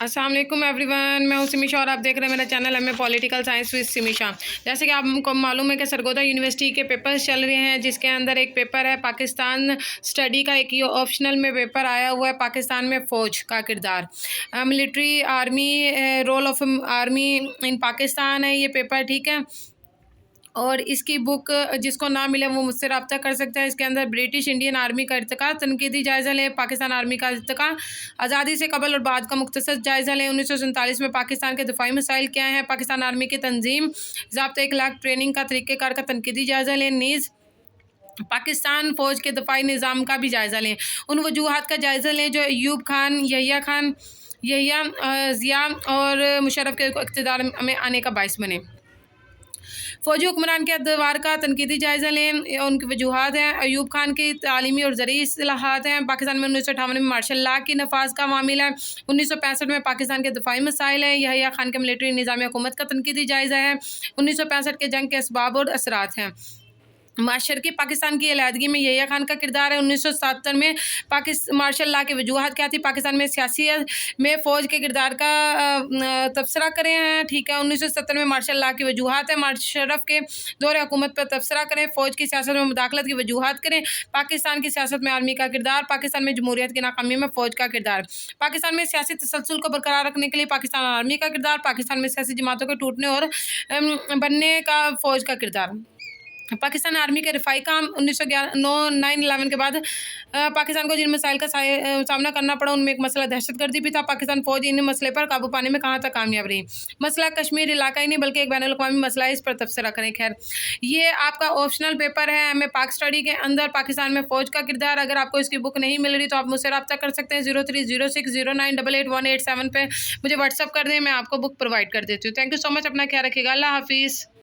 अस्सलाम वालेकुम एवरीवन, मैं हूं सिमिशा और आप देख रहे हैं मेरा channel MA political science with Simisha. जैसे कि आपको मालूम है कि सरगोदा यूनिवर्सिटी के पेपर्स चल रहे हैं, जिसके अंदर एक पेपर है पाकिस्तान स्टडी का। एक ये ऑप्शनल में पेपर आया हुआ है, पाकिस्तान में फ़ौज का किरदार, military army, role of army in Pakistan है ये पेपर, ठीक है। और इसकी बुक जिसको ना मिले वो मुझसे रब्ता कर सकता है। इसके अंदर ब्रिटिश इंडियन आर्मी का इर्तिका, तनकीदी जायज़ा लें, पाकिस्तान आर्मी का इर्तिका, आज़ादी से कबल और बाद का मुख्तसर जायज़ा लें, 1947 में पाकिस्तान के दिफाई मसाइल क्या हैं, पाकिस्तान आर्मी की तंजीम, ज़ाब्ता इखलाक, ट्रेनिंग का तरीक़ेकार का तनकीदी जायज़ा लें, नीज़ पाकिस्तान फ़ौज के दफाई निज़ाम का भी जायज़ा लें, उन वजूहात का जायज़ा लें जो अयूब खान, यहिया ज़िया और मुशर्रफ के इक़्तिदार में आने का बाइस बने। फ़ौजी हुक्मरान के अदवार का तनकीदी जायज़ा लें, उनकी वजूहात हैं। अयूब खान की तालीमी और ज़रिए इस्लाहात हैं। पाकिस्तान में 1958 में मार्शल लॉ की नफाज का मामला है। 1965 में पाकिस्तान के दिफाई मसाइल हैं। यहिया खान के मिलिट्री निज़ाम हुकूमत का तनकीदी जायज़ा है। 1965 के जंग के असबाब और असरात हैं। माशरकी पाकिस्तान की अलहदगी में यहिया खान का किरदार है। 1977 में मार्शल लॉ की वजूहत क्या थी, पाकिस्तान में सियासियत में फ़ौज के किरदार का तबसरा करें हैं, ठीक है। 1970 में मार्शल लॉ की वजूहत है। मुशर्रफ के दौर हुकूमत पर तबसरा करें, फ़ौज की सियासत में मुदाखलत की वजूहत करें, पाकिस्तान की सियासत में आर्मी का किरदार, पाकिस्तान में जमहूरियत की नाकामी में फ़ौज का किरदार, पाकिस्तान में सियासी तसलसल को बरकरार रखने के लिए पाकिस्तान आर्मी का किरदार, पाकिस्तान में सियासी जमातों के टूटने और बनने का फ़ौज का किरदार। पाकिस्तान आर्मी के रिफाई काम 9/11 के बाद पाकिस्तान को जिन मसाइल का सामना करना पड़ा, उनमें एक मसला दहशतगर्दी भी था। पाकिस्तान फ़ौज इन मसले पर काबू पाने में कहाँ तक कामयाब रही। मसला कश्मीर इलाका ही नहीं बल्कि एक बैनुल अक़वामी मसला है, इस पर तबसरा करें। खैर, ये आपका ऑप्शनल पेपर है एमए पाक स्टडी के अंदर, पाकिस्तान में फ़ौज का किरदार। अगर आपको इसकी बुक नहीं मिल रही तो आप मुझसे रब्ता कर सकते हैं 030609888187 पे मुझे व्हाट्सअप कर दें, मैं आपको बुक प्रोवाइड कर देती हूँ। थैंक यू सो मच, अपना ख्याल रखिएगा। अल्लाह हाफिज़।